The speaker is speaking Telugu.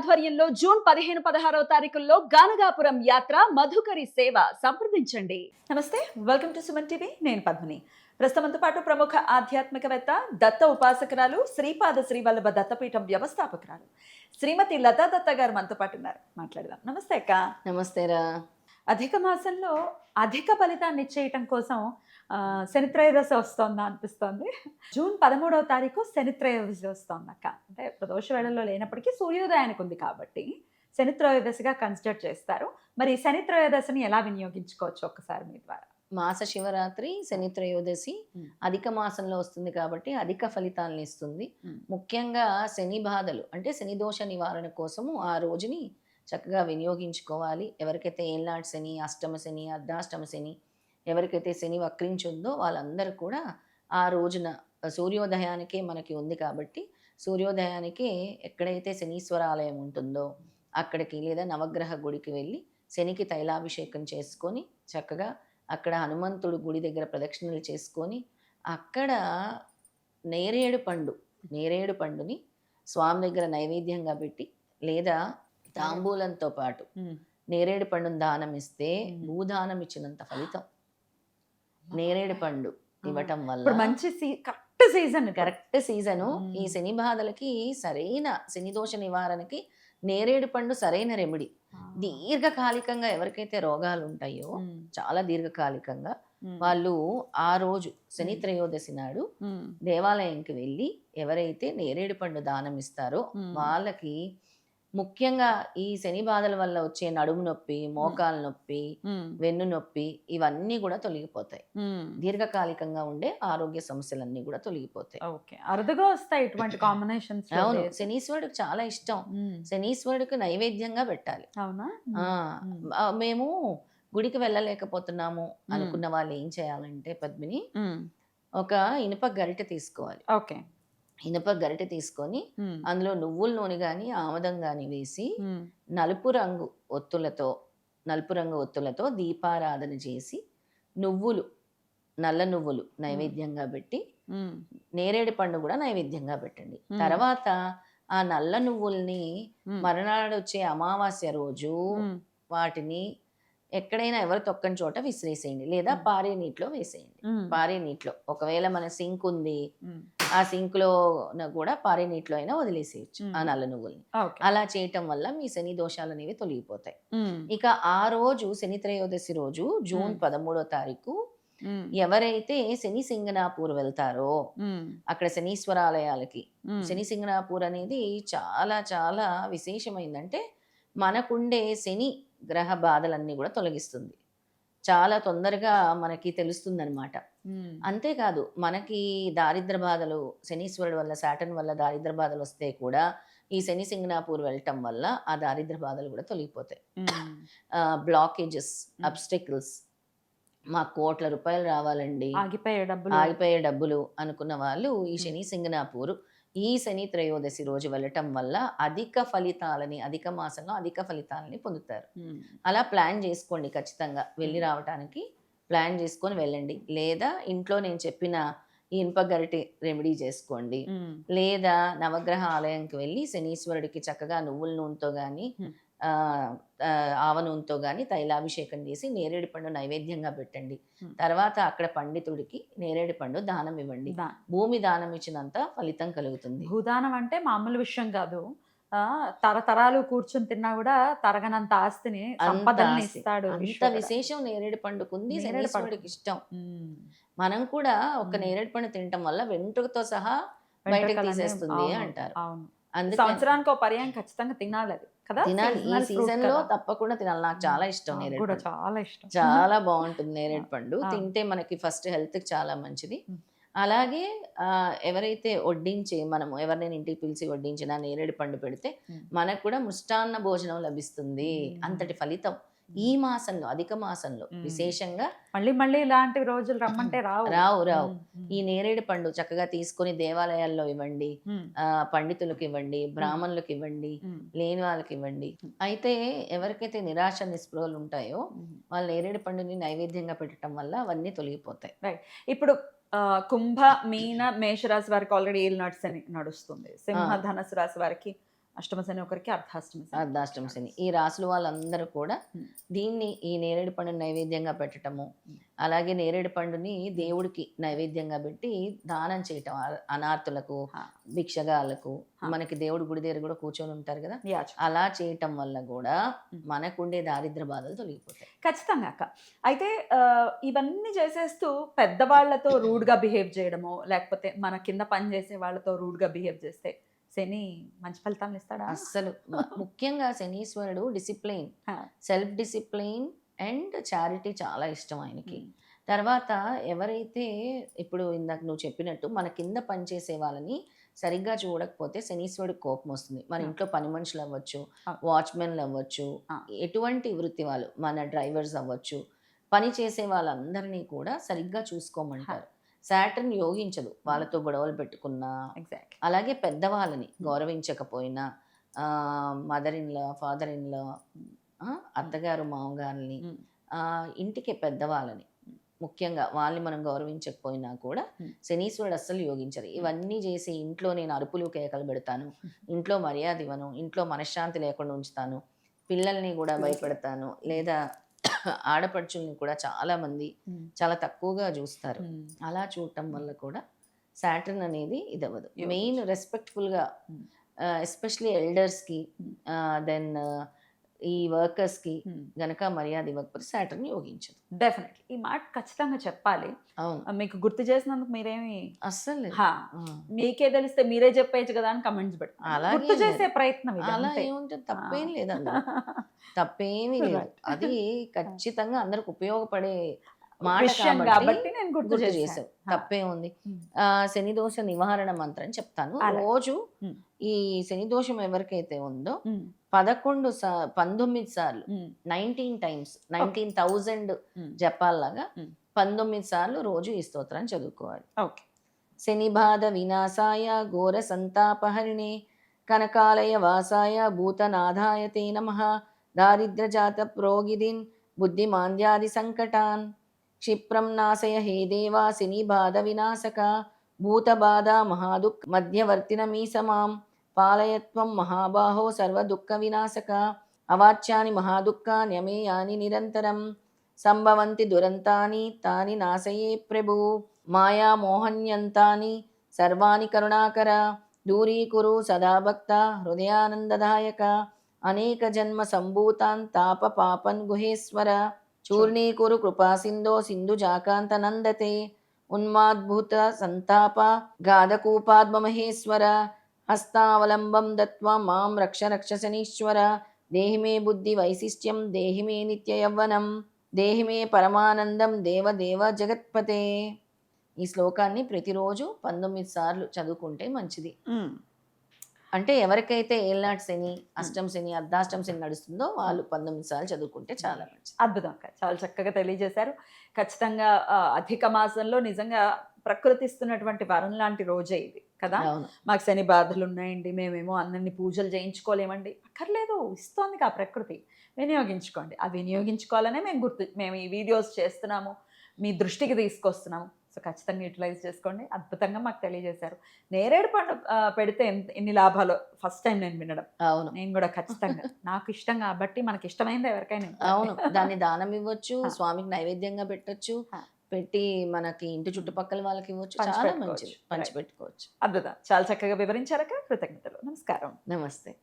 ఆధ్వర్యంలో జూన్ 15-16 తారీఖుల్లో గానగాపురం యాత్ర మధుకరి సేవ సంప్రదించండి. నమస్తే, వెల్కమ్ టు సుమన్ టీవీ. నేను పద్మిని. ప్రస్తుతంతో పాటు ప్రముఖ ఆధ్యాత్మికవేత్త, దత్త ఉపాసకురాలు, శ్రీపాద శ్రీవల్లభ దత్తపీఠం వ్యవస్థాపకురాలు శ్రీమతి లతా దత్త గారు మనతో పాటు ఉన్నారు. మాట్లాడదాం. నమస్తే అక్క. నమస్తేరా. అధిక మాసంలో అధిక ఫలితాన్ని ఇచ్చేయటం కోసం శనిత్రయోదశి వస్తుందా అనిపిస్తోంది. జూన్ 13వ తారీఖు శనిత్రయోదశి వస్తోంది అక్క. అంటే ప్రదోష వేళల్లో లేనప్పటికీ సూర్యోదయానికి ఉంది కాబట్టి శనిత్రయోదశిగా కన్సిడర్ చేస్తారు. మరి శనిత్రయోదశిని ఎలా వినియోగించుకోవచ్చు ఒక్కసారి మీ ద్వారా? మాస శివరాత్రి శనిత్రయోదశి అధిక మాసంలో వస్తుంది కాబట్టి అధిక ఫలితాలను ఇస్తుంది. ముఖ్యంగా శని బాధలు అంటే శని దోష నివారణ కోసము ఆ రోజుని చక్కగా వినియోగించుకోవాలి. ఎవరికైతే ఏళ్ళనాటి శని, అష్టమ శని, అర్ధాష్టమ శని, ఎవరికైతే శని వక్రించుందో వాళ్ళందరూ కూడా ఆ రోజున సూర్యోదయానికే మనకి ఉంది కాబట్టి సూర్యోదయానికే ఎక్కడైతే శనీశ్వర ఆలయం ఉంటుందో అక్కడికి లేదా నవగ్రహ గుడికి వెళ్ళి శనికి తైలాభిషేకం చేసుకొని చక్కగా అక్కడ హనుమంతుడు గుడి దగ్గర ప్రదక్షిణలు చేసుకొని అక్కడ నేరేడు పండుని స్వామి దగ్గర నైవేద్యంగా పెట్టి లేదా తాంబూలంతో పాటు నేరేడు పండును దానం ఇస్తే భూదానం ఇచ్చినంత ఫలితం. నేరేడు పండు ఇవ్వటం వల్ల మంచి కరెక్ట్ సీజను. ఈ శని బాధలకి సరైన శని దోష నివారణకి నేరేడు పండు సరైన రెమెడీ. దీర్ఘకాలికంగా ఎవరికైతే రోగాలు ఉంటాయో చాలా దీర్ఘకాలికంగా వాళ్ళు ఆ రోజు శని త్రయోదశి నాడు దేవాలయంకి వెళ్ళి ఎవరైతే నేరేడు పండు దానం ఇస్తారో వాళ్ళకి ముఖ్యంగా ఈ శని బాధల వల్ల వచ్చే నడుము నొప్పి, మోకాలు నొప్పి, వెన్ను నొప్పి ఇవన్నీ కూడా తొలగిపోతాయి. దీర్ఘకాలికంగా ఉండే ఆరోగ్య సమస్యలన్నీ కూడా తొలగిపోతాయి. అరుదుగా వస్తాయి ఇటువంటి కాంబినేషన్స్. అవును, శనీశ్వరుడికి చాలా ఇష్టం. శనీశ్వరుడికి నైవేద్యంగా పెట్టాలి. అవునా? మేము గుడికి వెళ్ళలేకపోతున్నాము అనుకున్న వాళ్ళు ఏం చేయాలంటే పద్మిని, ఒక ఇనుప గరిటె తీసుకోవాలి. ఓకే. ఇనుప గరిటె తీసుకొని అందులో నువ్వుల నూనె కానీ ఆముదం కానీ వేసి నలుపు రంగు ఒత్తులతో దీపారాధన చేసి నల్ల నువ్వులు నైవేద్యంగా పెట్టి నేరేడు పండు కూడా నైవేద్యంగా పెట్టండి. తర్వాత ఆ నల్ల నువ్వుల్ని మరునాడు వచ్చే అమావాస్య రోజు వాటిని ఎక్కడైనా ఎవరు తొక్కని చోట విసిరేసేయండి లేదా పారే నీటిలో వేసేయండి. పారే నీటిలో ఒకవేళ మన సింక్ ఉంది, ఆ సింక్ లో కూడా పారే నీటిలో అయినా వదిలేసేయచ్చు ఆ నల్ల నువ్వుల్ని. అలా చేయటం వల్ల మీ శని దోషాలు అనేవి తొలగిపోతాయి. ఇక ఆ రోజు శని త్రయోదశి రోజు జూన్ 13వ తారీఖు ఎవరైతే శని సింగనాపూర్ వెళ్తారో అక్కడ శనీశ్వరాలయాలకి, శని సింగనాపూర్ అనేది చాలా చాలా విశేషమైందంటే మనకుండే శని గ్రహ బాధలన్నీ కూడా తొలగిస్తుంది. చాలా తొందరగా మనకి తెలుస్తుంది అనమాట. అంతేకాదు మనకి దారిద్ర బాధలు శనీశ్వరుడు వల్ల, సాటర్న్ వల్ల దారిద్ర బాధలు వస్తే కూడా ఈ శని సింగనాపూర్ వెళ్ళటం వల్ల ఆ దారిద్ర బాధలు కూడా తొలగిపోతాయి. బ్లాకేజెస్, అబ్స్టెకిల్స్, మాకు కోట్ల రూపాయలు రావాలండి, ఆగిపోయే డబ్బులు అనుకున్న వాళ్ళు ఈ శని సింగనాపూర్ ఈ శని త్రయోదశి రోజు వెళ్ళటం వల్ల అధిక మాసంలో అధిక ఫలితాలని పొందుతారు. అలా ప్లాన్ చేసుకోండి. ఖచ్చితంగా వెళ్ళి రావటానికి ప్లాన్ చేసుకొని వెళ్ళండి. లేదా ఇంట్లో నేను చెప్పిన ఈ ఇనుప గరిటె రెమెడీ చేసుకోండి. లేదా నవగ్రహ ఆలయంకి వెళ్ళి శనీశ్వరుడికి చక్కగా నువ్వుల నూనెతో కానీ ఆవ నూనెతో కానీ తైలాభిషేకం చేసి నేరేడు పండు నైవేద్యంగా పెట్టండి. తర్వాత అక్కడ పండితుడికి నేరేడు పండు దానం ఇవ్వండి. భూమి దానం ఇచ్చినంత ఫలితం కలుగుతుంది. భూదానం అంటే మామూలు విషయం కాదు. తరతరాలు కూర్చొని తిన్నా కూడా తరగనంత ఆస్తిని ఇస్తాడు. అంత విశేషం నేరేడు పండుకుంది. శనీశ్వరుడికి ఇష్టం. మనం కూడా ఒక నేరేడు పండు తినటం వల్ల వెంట్రుకతో సహా బయటకు తీసేస్తుంది అంటారు. అందుకే సంవత్సరానికి ఒక పర్యాయం ఖచ్చితంగా తినాలి. అది కదా, తినాలి. ఈ సీజన్ లో తప్పకుండా తినాలి. నాకు చాలా ఇష్టం నేరేడు పండు. చాలా ఇష్టం. చాలా బాగుంటుంది నేరేడు పండు. తింటే మనకి ఫస్ట్ హెల్త్ కి చాలా మంచిది. అలాగే ఎవరైతే మనము ఎవరినైనా ఇంటికి పిలిచి వడ్డించినా నేరేడు పండు పెడితే మనకు కూడా మృష్టాన్న భోజనం లభిస్తుంది. అంతటి ఫలితం ఈ మాసంలో, అధిక మాసంలో విశేషంగా. మళ్ళీ ఇలాంటి రోజులు రమ్మంటే రావు. ఈ నేరేడు పండు చక్కగా తీసుకొని దేవాలయాల్లో ఇవ్వండి, పండితులకు ఇవ్వండి, బ్రాహ్మణులకు ఇవ్వండి, లేని వాళ్ళకి ఇవ్వండి. అయితే ఎవరికైతే నిరాశ నిస్పృహలు ఉంటాయో వాళ్ళు నేరేడు పండుని నైవేద్యంగా పెట్టడం వల్ల అవన్నీ తొలగిపోతాయి. ఇప్పుడు కుంభ, మీన, మేషరాశి వారికి ఆల్రెడీ ఏల్ నట్స్ అని నడుస్తుంది. సింహ, ధనస్సు రాశి వారికి అష్టమ శని ఒకరికి, అర్ధాష్టమ శని అర్ధాష్టమ శని. ఈ రాసుల వాళ్ళందరూ కూడా Hmm. దీన్ని ఈ నేరేడు పండుని నైవేద్యంగా పెట్టడము, అలాగే నేరేడు పండుని దేవుడికి నైవేద్యంగా పెట్టి దానం చేయటం, అనాథులకు, Ah. భిక్షగాళ్ళకు, Ah. మనకి దేవుడి గుడి దగ్గర కూడా కూర్చొని ఉంటారు కదా, Yeah, అలా చేయటం వల్ల కూడా మనకుండే దారిద్ర బాధలు తొలగిపోతాయి. ఖచ్చితంగా అక్క. అయితే ఇవన్నీ చేసేస్తూ పెద్దవాళ్లతో రూడ్గా బిహేవ్ చేయడము, లేకపోతే మన కింద పని చేసే వాళ్ళతో రూడ్గా బిహేవ్ చేస్తే శని మంచి ఫలితాలు ఇస్తాడా? అస్సలు ముఖ్యంగా శనీశ్వరుడు డిసిప్లైన్, హా. సెల్ఫ్ డిసిప్లైన్ అండ్ చారిటీ చాలా ఇష్టం ఆయనకి. ఉమ్. తర్వాత ఎవరైతే ఇప్పుడు ఇందాక నువ్వు చెప్పినట్టు మన కింద పనిచేసే వాళ్ళని సరిగ్గా చూడకపోతే శనీశ్వరుడికి కోపం వస్తుంది. మన ఇంట్లో పని మనుషులు అవ్వచ్చు, వాచ్మెన్లు అవ్వచ్చు, ఎటువంటి వృత్తి వాళ్ళు, మన డ్రైవర్స్ అవ్వచ్చు, పని చేసే వాళ్ళందరినీ కూడా సరిగ్గా చూసుకోమంటారు. సాటర్న్ యోగించదు వాళ్ళతో గొడవలు పెట్టుకున్నా. ఎగ్జాక్ట్లీ. అలాగే పెద్దవాళ్ళని గౌరవించకపోయినా, mother in law, father in law, అత్తగారు మామగారిని, ఇంటికి పెద్దవాళ్ళని ముఖ్యంగా వాళ్ళని మనం గౌరవించకపోయినా కూడా శనీశ్వరుడు అస్సలు యోగించరు. ఇవన్నీ చేసి ఇంట్లో నేను అరుపులు కేకలు పెడతాను, ఇంట్లో మర్యాద ఇవ్వను, ఇంట్లో మనశ్శాంతి లేకుండా ఉంచుతాను, పిల్లల్ని కూడా భయపెడతాను, లేదా ఆడపడుచుల్ని కూడా చాలా మంది చాలా తక్కువగా చూస్తారు. అలా చూడటం వల్ల కూడా సాటర్న్ అనేది ఇది అవ్వదు. మెయిన్ రెస్పెక్ట్ఫుల్గా, ఎస్పెషలీ ఎల్డర్స్కి, దెన్ ఈ వర్కర్స్కి గనక మర్యాద ఇవ్వకపోతే సాటర్న్ యోగించదు. డెఫినెట్లీ ఈ మాట ఖచ్చితంగా చెప్పాలి. అవును, మీకు గుర్తు చేసినందుకు మీరేమి అస్సలు మీకే తెలిస్తే మీరే చెప్పేయచ్చు కదా అని కమెంట్స్ పెడతారు. అలాగే గుర్తు చేసే ప్రయత్నం ఇది, అలా అంతే. ఏముంటుంది, తప్పేం లేదు అందులో, తప్పేమీ లేదు. అది ఖచ్చితంగా అందరికి ఉపయోగపడే మాట విషయం కాబట్టి నేను గుర్తు చేశాను. చేసావు, తప్పేముంది. శని దోష నివారణ మంత్రం చెప్తాను. అలాగే. రోజు ఉమ్. ఈ శని దోషం ఎవరికైతే ఉందో ఉమ్. 19 సార్లు, ఉమ్. 19 టైమ్స్, 19,000 ఉమ్. జపాల్లాగా ఉమ్. 19 సార్లు రోజు ఈ స్తోత్రాన్ని చదువుకోవాలి. ఓకే. శని బాధ వినాశాయ ఘోర సంతాపహరిణే కనకాలయ వాసాయ భూతనాథాయ తే నమః దారిద్ర్యజాత ప్రోగిదిన్ బుద్ధిమాంద్యాది సంకటాన్ క్షిప్రం నాశయ హే దేవా శని బాధ వినాశక భూతబాధ మహాదుఃఖ మధ్యవర్తినమీ సమాం పాలయత్వం మహాబాహో సర్వదుఃఖ వినాశక అవాచ్యాని మహాదుఃఖాన్యమేయాని నిరంతరం సంభవంతి దురంతాని తాని నాశయే ప్రభు మాయా మోహన్యంతాని సర్వాణి కరుణాకర దూరీకురు సదా భక్త హృదయానందదాయక అనేక జన్మ సంభూతాన్ తాప పాపన్ గుహేశ్వర చూర్ణీకురు కృపా సింధో సింధు జాకాంత నందతే ఉన్మాద్భూత సంతాప గాధకూపాద్మహేశ్వర హస్తావలంబం దత్వా మాం రక్ష రక్ష శనీశ్వర దేహి మే బుద్ధి వైశిష్ట్యం దేహి మే నిత్య యవ్వనం దేహి మే పరమానందం దేవ దేవ జగత్పతే. ఈ శ్లోకాన్ని ప్రతిరోజు 19 సార్లు చదువుకుంటే మంచిది. అంటే ఎవరికైతే ఏళ్ళనాటి శని, అష్టం శని, అర్ధాష్టం శని నడుస్తుందో వాళ్ళు 19 సార్లు చదువుకుంటే చాలా మంచిది. అద్భుతం అక్క, చాలా చక్కగా తెలియజేశారు. ఖచ్చితంగా అధిక మాసంలో నిజంగా ప్రకృతి ఇస్తున్నటువంటి వరం లాంటి రోజే ఇది కదా. అవును, మాకు శని బాధలు ఉన్నాయండి, మేమేమో అన్నీ పూజలు చేయించుకోలేమండి, అక్కర్లేదు, ఇస్తోంది ఆ ప్రకృతి, వినియోగించుకోండి. ఆ వినియోగించుకోవాలనే మేము ఈ వీడియోస్ చేస్తున్నాము, మీ దృష్టికి తీసుకొస్తున్నాము. సో ఖచ్చితంగా యూటిలైజ్ చేసుకోండి. అద్భుతంగా మాకు తెలియజేశారు. నేరేడు పండు పెడితే ఎన్ని లాభాలు ఫస్ట్ టైం నేను వినడం. అవును, నేను కూడా ఖచ్చితంగా నాకు ఇష్టం కాబట్టి మనకి ఇష్టమైంది ఎవరికైనా. అవును, దాన్ని దానం ఇవ్వచ్చు, స్వామికి నైవేద్యంగా పెట్టొచ్చు, పెట్టి మనకి ఇంటి చుట్టుపక్కల వాళ్ళకి ఇవ్వచ్చు, చాలా మంచిది, పంచిపెట్టుకోవచ్చు. అద్భుతం, చాలా చక్కగా వివరించారక, కృతజ్ఞతలు. నమస్కారం. నమస్తే.